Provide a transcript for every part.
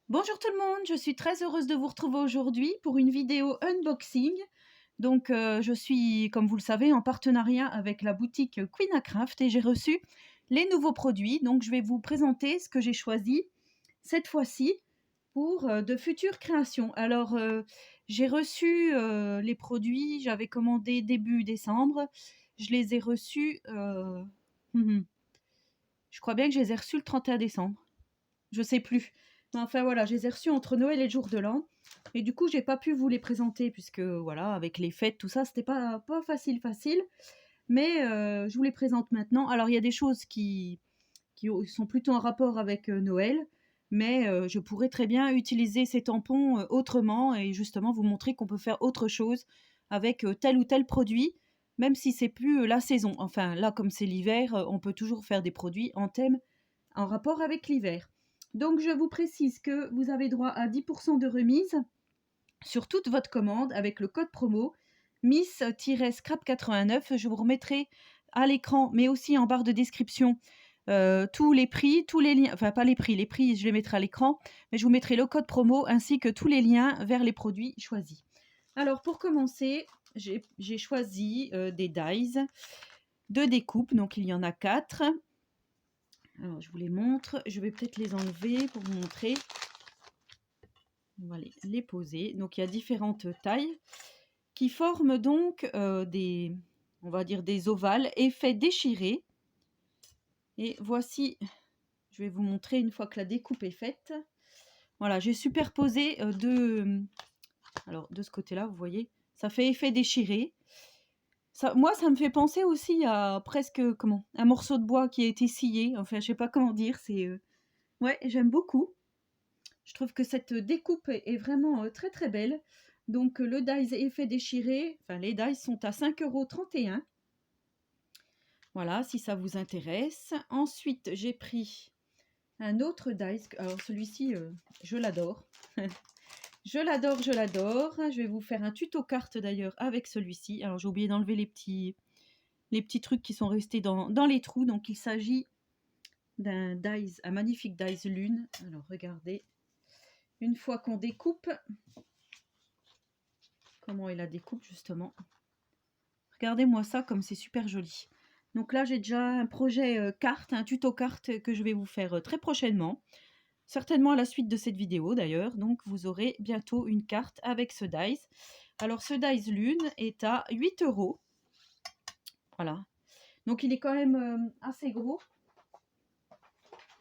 Bonjour tout le monde, je suis très heureuse de vous retrouver aujourd'hui pour une vidéo unboxing. Donc je suis, comme vous le savez, en partenariat avec la boutique Queen à Craft et j'ai reçu les nouveaux produits. Donc je vais vous présenter ce que j'ai choisi cette fois-ci pour de futures créations. Alors j'ai reçu les produits, j'avais commandé début décembre. Je les ai reçus, je crois bien que je les ai reçus le 31 décembre. Je sais plus. Mais enfin voilà, je les ai reçus entre Noël et le jour de l'an. Et du coup, j'ai pas pu vous les présenter puisque voilà, avec les fêtes, tout ça, c'était pas facile. Mais je vous les présente maintenant. Alors, il y a des choses qui sont plutôt en rapport avec Noël, mais je pourrais très bien utiliser ces tampons autrement et justement vous montrer qu'on peut faire autre chose avec tel ou tel produit, même si c'est plus la saison. Enfin, là, comme c'est l'hiver, on peut toujours faire des produits en thème en rapport avec l'hiver. Donc je vous précise que vous avez droit à 10% de remise sur toute votre commande avec le code promo Miss-Scrap89. Je vous remettrai à l'écran, mais aussi en barre de description, tous les prix, tous les liens, enfin pas les prix je les mettrai à l'écran, mais je vous mettrai le code promo ainsi que tous les liens vers les produits choisis. Alors pour commencer, j'ai choisi des dies de découpe, donc il y en a 4. Alors, je vous les montre. Je vais peut-être les enlever pour vous montrer. On va les poser. Donc, il y a différentes tailles qui forment donc on va dire des ovales effet déchiré. Et voici, je vais vous montrer une fois que la découpe est faite. Voilà, j'ai superposé alors, de ce côté-là, vous voyez, ça fait effet déchiré. Moi, ça me fait penser aussi à presque, un morceau de bois qui a été scié. Enfin, je sais pas comment dire. Ouais, j'aime beaucoup. Je trouve que cette découpe est vraiment très très belle. Donc le dies effet déchiré, enfin les dies sont à 5,31 €. Voilà, si ça vous intéresse. Ensuite, j'ai pris un autre dies. Alors celui-ci, je l'adore. Je l'adore. Je vais vous faire un tuto carte d'ailleurs avec celui-ci. Alors j'ai oublié d'enlever les petits trucs qui sont restés dans les trous. Donc il s'agit d'un dies, un magnifique dies lune. Alors regardez. Une fois qu'on découpe, comment est la découpe justement. Regardez-moi ça comme c'est super joli. Donc là j'ai déjà un projet carte, un tuto carte que je vais vous faire très prochainement. Certainement à la suite de cette vidéo d'ailleurs. Donc vous aurez bientôt une carte avec ce dies. Alors ce dies lune est à 8 €. Voilà. Donc il est quand même assez gros.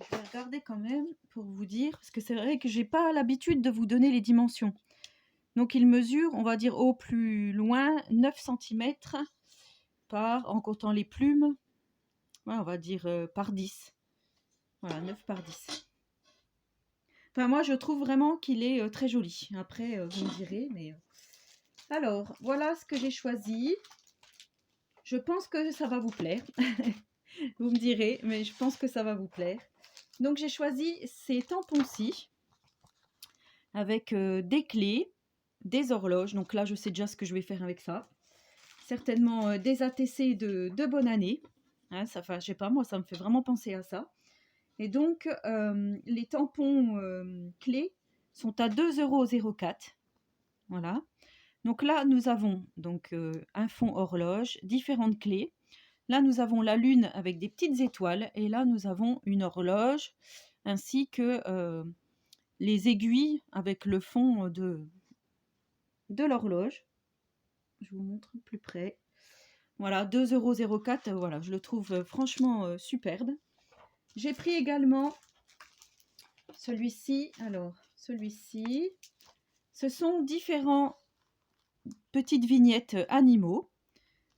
Je vais regarder quand même pour vous dire. Parce que c'est vrai que j'ai pas l'habitude de vous donner les dimensions. Donc il mesure, on va dire au plus loin, 9 cm en comptant les plumes, ouais, on va dire par 10. Voilà, 9 par 10. Enfin, moi, je trouve vraiment qu'il est très joli. Après, vous me direz, mais... Alors, voilà ce que j'ai choisi. Je pense que ça va vous plaire. Vous me direz, mais je pense que ça va vous plaire. Donc, j'ai choisi ces tampons-ci avec des clés, des horloges. Donc là, je sais déjà ce que je vais faire avec ça. Certainement des ATC de bonne année. Hein, ça, enfin, je sais pas, moi, ça me fait vraiment penser à ça. Et donc, les tampons clés sont à 2,04 €. Voilà. Donc là, nous avons donc un fond horloge, différentes clés. Là, nous avons la lune avec des petites étoiles. Et là, nous avons une horloge ainsi que les aiguilles avec le fond de l'horloge. Je vous montre plus près. Voilà, 2,04 €. Voilà, je le trouve franchement superbe. J'ai pris également celui-ci. Alors, celui-ci, ce sont différents petites vignettes animaux.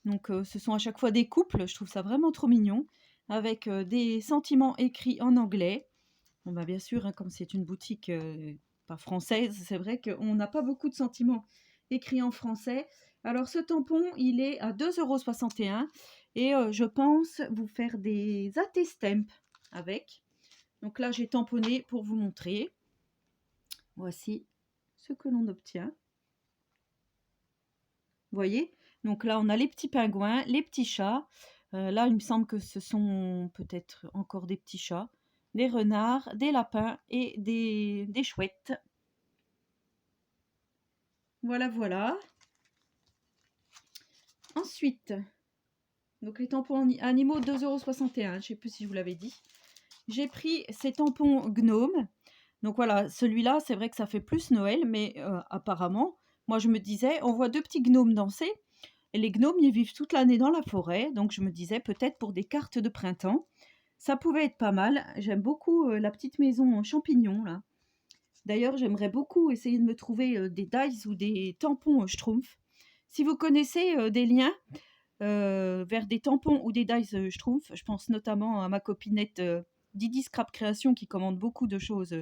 Donc, ce sont à chaque fois des couples. Je trouve ça vraiment trop mignon. Avec des sentiments écrits en anglais. Bon, bah, bien sûr, hein, comme c'est une boutique pas française, c'est vrai qu'on n'a pas beaucoup de sentiments écrits en français. Alors, ce tampon, il est à 2,61 € et je pense vous faire des AT-stamps avec. Donc là, j'ai tamponné pour vous montrer. Voici ce que l'on obtient. Vous voyez? Donc là, on a les petits pingouins, les petits chats. Là, il me semble que ce sont peut-être encore des petits chats. des renards, des lapins et des chouettes. Voilà, voilà. Ensuite, donc les tampons animaux 2,61 €. Je ne sais plus si je vous l'avais dit. J'ai pris ces tampons Gnome. Donc voilà, celui-là, c'est vrai que ça fait plus Noël, mais apparemment, moi je me disais, on voit deux petits gnomes danser, et les gnomes, ils vivent toute l'année dans la forêt, donc je me disais peut-être pour des cartes de printemps, ça pouvait être pas mal. J'aime beaucoup la petite maison en champignons, là. D'ailleurs, j'aimerais beaucoup essayer de me trouver des dies ou des tampons Schtroumpf. Si vous connaissez des liens vers des tampons ou des dies Schtroumpf, je pense notamment à ma copinette Didi Scrap Création qui commande beaucoup de choses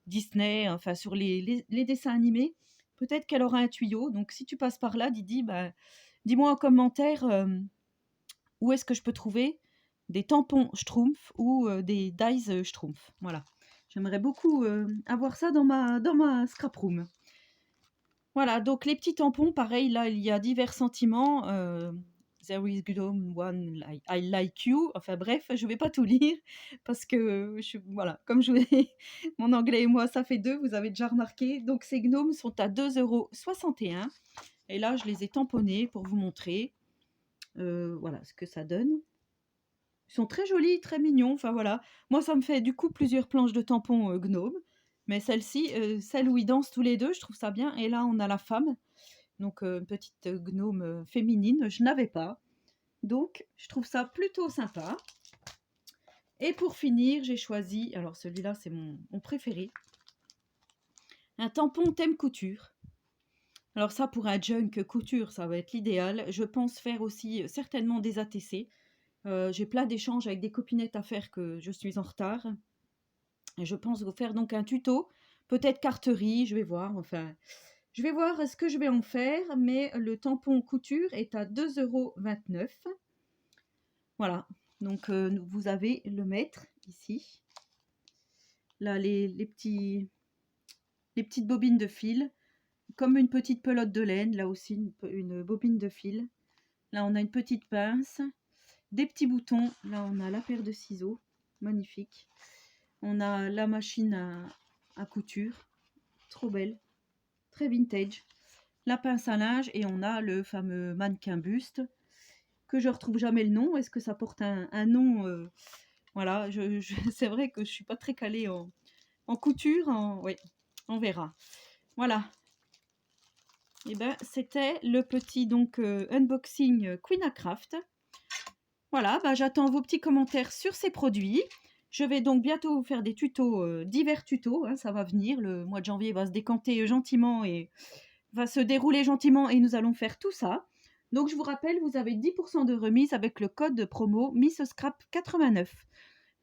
Disney, enfin sur les dessins animés. Peut-être qu'elle aura un tuyau. Donc si tu passes par là, Didi, bah, dis-moi en commentaire où est-ce que je peux trouver des tampons Schtroumpf ou des dies Schtroumpf. Voilà. J'aimerais beaucoup avoir ça dans ma scrap room. Voilà, donc les petits tampons, pareil, là, il y a divers sentiments. There is Gnome one like, I like you. Enfin bref, je ne vais pas tout lire parce que, voilà, comme je vous ai mon anglais et moi, ça fait deux, vous avez déjà remarqué. Donc ces gnomes sont à 2,61 €. Et là, je les ai tamponnés pour vous montrer voilà ce que ça donne. Ils sont très jolis, très mignons. Enfin voilà, moi ça me fait du coup plusieurs planches de tampons Gnome. Mais celle-ci, celle où ils dansent tous les deux, je trouve ça bien. Et là, on a la femme, donc une petite gnome féminine. Je n'avais pas. Donc, je trouve ça plutôt sympa. Et pour finir, j'ai choisi, alors celui-là, c'est mon préféré, un tampon thème couture. Alors ça, pour un junk couture, ça va être l'idéal. Je pense faire aussi certainement des ATC. J'ai plein d'échanges avec des copinettes à faire que je suis en retard. Et je pense vous faire donc un tuto, peut-être carterie, je vais voir, enfin, je vais voir ce que je vais en faire, mais le tampon couture est à 2,29 €. Voilà, donc vous avez le mètre ici. Là, les petites bobines de fil, comme une petite pelote de laine, là aussi une bobine de fil. Là, on a une petite pince, des petits boutons, là on a la paire de ciseaux, magnifique. On a la machine à couture, trop belle, très vintage. La pince à linge et on a le fameux mannequin buste que je retrouve jamais le nom. Est-ce que ça porte un nom voilà, c'est vrai que je suis pas très calée en couture. Oui, on verra. Voilà. Et ben c'était le petit donc unboxing Queen à Craft. Voilà, bah, j'attends vos petits commentaires sur ces produits. Je vais donc bientôt vous faire des tutos, divers tutos, hein, ça va venir. Le mois de janvier va se décanter gentiment et va se dérouler gentiment et nous allons faire tout ça. Donc je vous rappelle, vous avez 10% de remise avec le code de promo MissScrap89.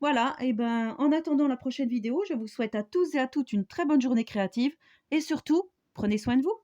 Voilà, et ben en attendant la prochaine vidéo, je vous souhaite à tous et à toutes une très bonne journée créative et surtout, prenez soin de vous.